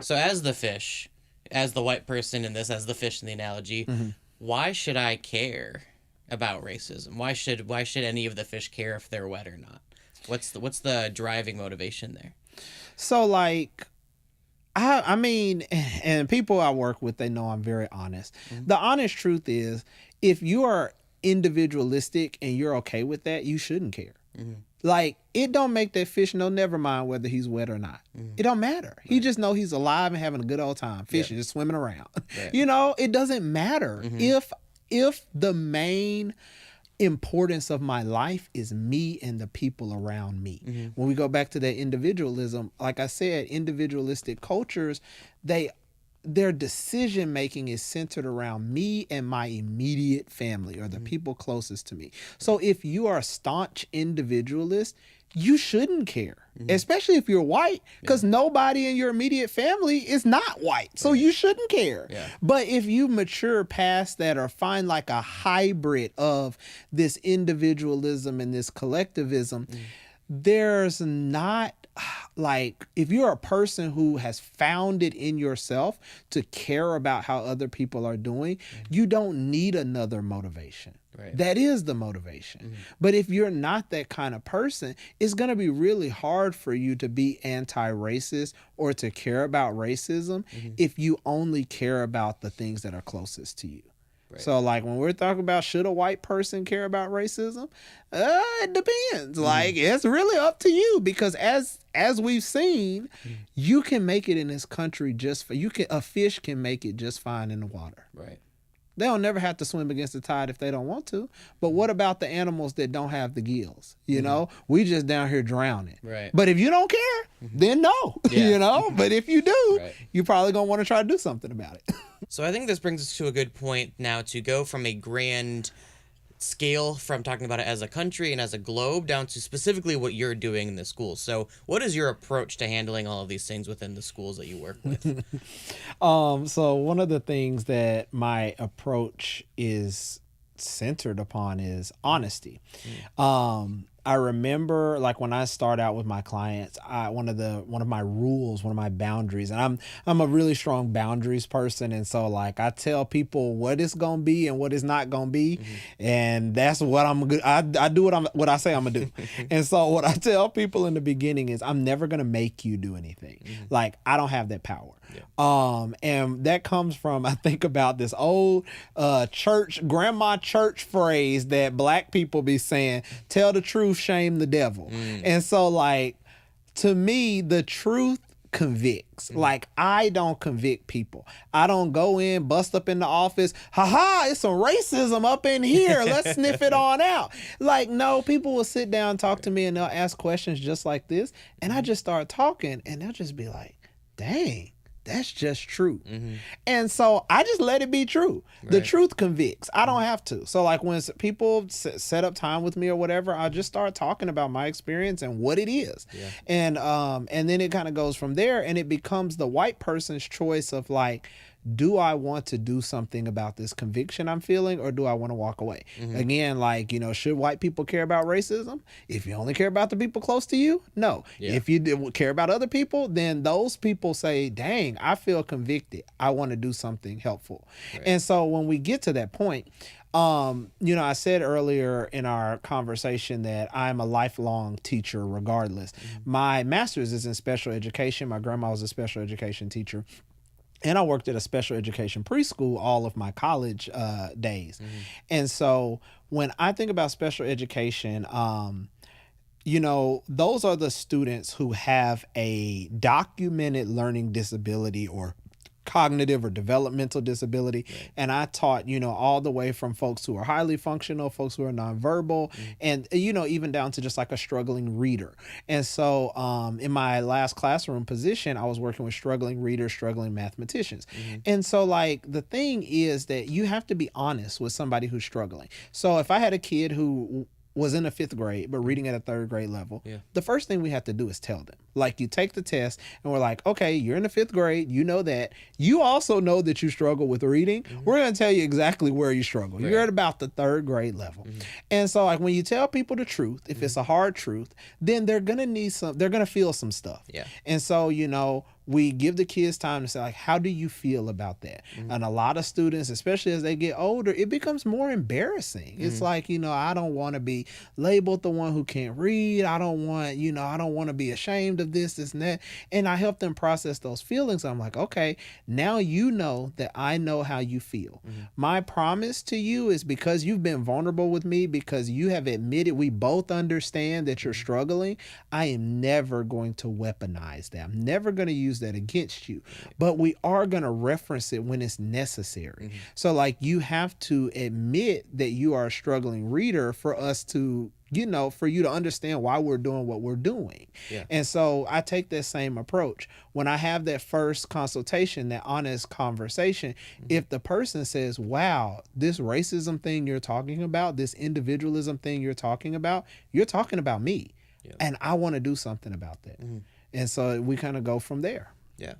So as the fish, as the white person in this, as the fish in the analogy, why should I care about racism? Why should any of the fish care if they're wet or not? What's the driving motivation there? So like, I mean, and people I work with, they know I'm very honest. The honest truth is, if you are individualistic and you're okay with that, you shouldn't care. Like, it don't make that fish know, never mind whether he's wet or not. It don't matter. Right. He just know he's alive and having a good old time fishing, just swimming around. Right. You know, it doesn't matter if the main importance of my life is me and the people around me. When we go back to that individualism, like I said, individualistic cultures, their decision making is centered around me and my immediate family or the people closest to me. So if you are a staunch individualist, you shouldn't care, especially if you're white, because nobody in your immediate family is not white. So you shouldn't care. Yeah. But if you mature past that or find like a hybrid of this individualism and this collectivism, there's not, like, if you're a person who has found it in yourself to care about how other people are doing, you don't need another motivation. Right. That is the motivation. But if you're not that kind of person, it's going to be really hard for you to be anti-racist or to care about racism if you only care about the things that are closest to you. Right. So like when we're talking about should a white person care about racism, it depends. Like it's really up to you, because as we've seen, you can make it in this country a fish can make it just fine in the water. Right. They don't never have to swim against the tide if they don't want to. But what about the animals that don't have the gills? You know, we just down here drowning. Right. But if you don't care, then no. Yeah. You know, but if you do, you're probably gonna want to try to do something about it. So I think this brings us to a good point now to go from a grand scale from talking about it as a country and as a globe down to specifically what you're doing in the schools. So what is your approach to handling all of these things within the schools that you work with? So one of the things that my approach is centered upon is honesty. I remember, like, when I start out with my clients, one of my rules, one of my boundaries, and I'm a really strong boundaries person, and so like I tell people what it's gonna be and what it's not gonna be, and that's what I'm good. I do what I say I'm gonna do, and so what I tell people in the beginning is I'm never gonna make you do anything. Like, I don't have that power. And that comes from, I think about this old grandma church phrase that black people be saying, tell the truth, shame the devil. And so like, to me, the truth convicts. Like, I don't convict people. I don't go in, bust up in the office, it's some racism up in here, let's sniff it on out. Like, no, people will sit down, talk to me, and they'll ask questions just like this, and I just start talking, and they'll just be like, dang, that's just true. And so I just let it be true. Right. The truth convicts. I don't have to. So like when people set up time with me or whatever, I just start talking about my experience and what it is. Yeah. And then it kind of goes from there, and it becomes the white person's choice of like, do I want to do something about this conviction I'm feeling, or do I want to walk away? Again, like, you know, should white people care about racism? If you only care about the people close to you, no. Yeah. If you care about other people, then those people say, dang, I feel convicted. I want to do something helpful. Right. And so when we get to that point, you know, I said earlier in our conversation that I'm a lifelong teacher regardless. My master's is in special education. My grandma was a special education teacher. And I worked at a special education preschool all of my college days. And so when I think about special education, you know, those are the students who have a documented learning disability or cognitive or developmental disability. Right. And I taught, you know, all the way from folks who are highly functional, folks who are nonverbal, and, you know, even down to just like a struggling reader. And so in my last classroom position, I was working with struggling readers, struggling mathematicians. And so like the thing is that you have to be honest with somebody who's struggling. So if I had a kid who was in the 5th grade, but reading at a 3rd grade level, the first thing we have to do is tell them. Like, you take the test and we're like, okay, you're in the 5th grade. You know that. You also know that you struggle with reading. We're going to tell you exactly where you struggle. Right. You're at about the 3rd grade level. And so like when you tell people the truth, if it's a hard truth, then they're going to feel some stuff. Yeah. And so, you know, we give the kids time to say, like, how do you feel about that? And a lot of students, especially as they get older, it becomes more embarrassing. It's like, I don't want to be labeled the one who can't read. I don't want, I don't want to be ashamed of this and that. And I help them process those feelings. I'm like, okay, now you know that I know how you feel. My promise to you is, because you've been vulnerable with me, because you have admitted, we both understand that you're struggling, I am never going to weaponize that. I'm never going to use that against you, but we are going to reference it when it's necessary. So like, you have to admit that you are a struggling reader for us to, for you to understand why we're doing what we're doing. Yeah. And so I take that same approach. When I have that first consultation, that honest conversation, if the person says, wow, this racism thing you're talking about, this individualism thing you're talking about me. Yeah. And I want to do something about that. And so we kind of go from there. Yeah.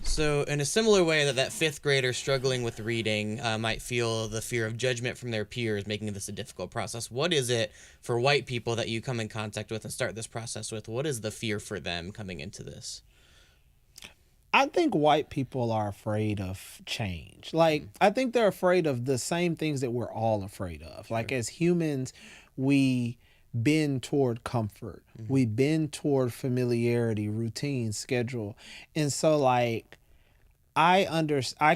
So in a similar way that fifth grader struggling with reading might feel the fear of judgment from their peers, making this a difficult process, what is it for white people that you come in contact with and start this process with? What is the fear for them coming into this? I think white people are afraid of change. Like, I think they're afraid of the same things that we're all afraid of. Like, as humans, we bend toward comfort. We bend toward familiarity, routine, schedule. And so, like, I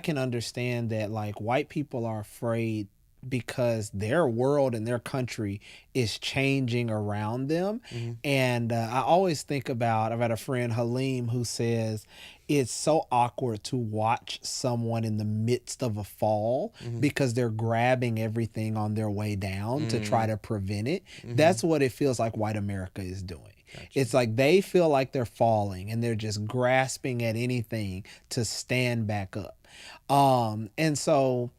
can understand that, like, white people are afraid because their world and their country is changing around them. And I always think about, I've had a friend, Halim, who says it's so awkward to watch someone in the midst of a fall because they're grabbing everything on their way down to try to prevent it. That's what it feels like white America is doing. Gotcha. It's like they feel like they're falling and they're just grasping at anything to stand back up. And so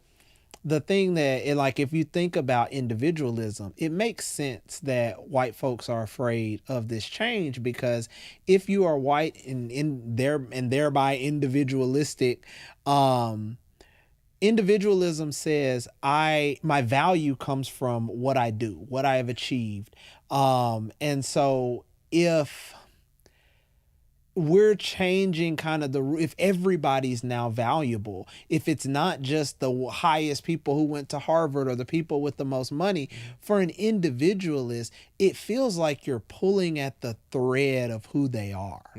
the thing that, like, if you think about individualism, it makes sense that white folks are afraid of this change, because if you are white and thereby individualistic, individualism says my value comes from what I do, what I have achieved. And so if we're changing kind of if everybody's now valuable, if it's not just the highest people who went to Harvard or the people with the most money, for an individualist, it feels like you're pulling at the thread of who they are.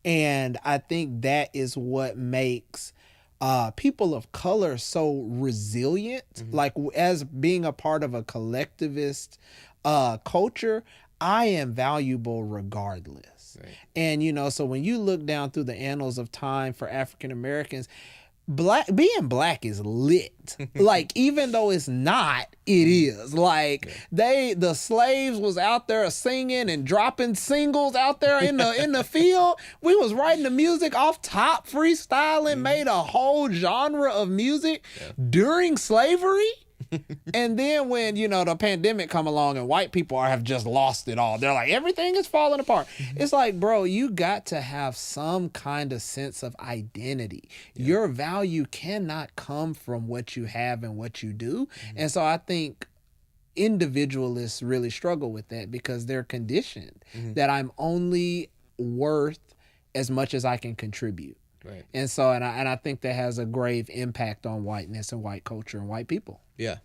And I think that is what makes people of color so resilient. Like, as being a part of a collectivist culture, I am valuable regardless. Right. And, so when you look down through the annals of time for African Americans, being black is lit. Like, even though it's not, it is. Like, the slaves was out there singing and dropping singles out there in the field. We was writing the music off top, freestyling, made a whole genre of music during slavery. And then when, the pandemic come along and white people have just lost it all, they're like, everything is falling apart. It's like, bro, you got to have some kind of sense of identity. Your value cannot come from what you have and what you do. And so I think individualists really struggle with that, because they're conditioned that I'm only worth as much as I can contribute. Right. And so, and I think that has a grave impact on whiteness and white culture and white people. Yeah.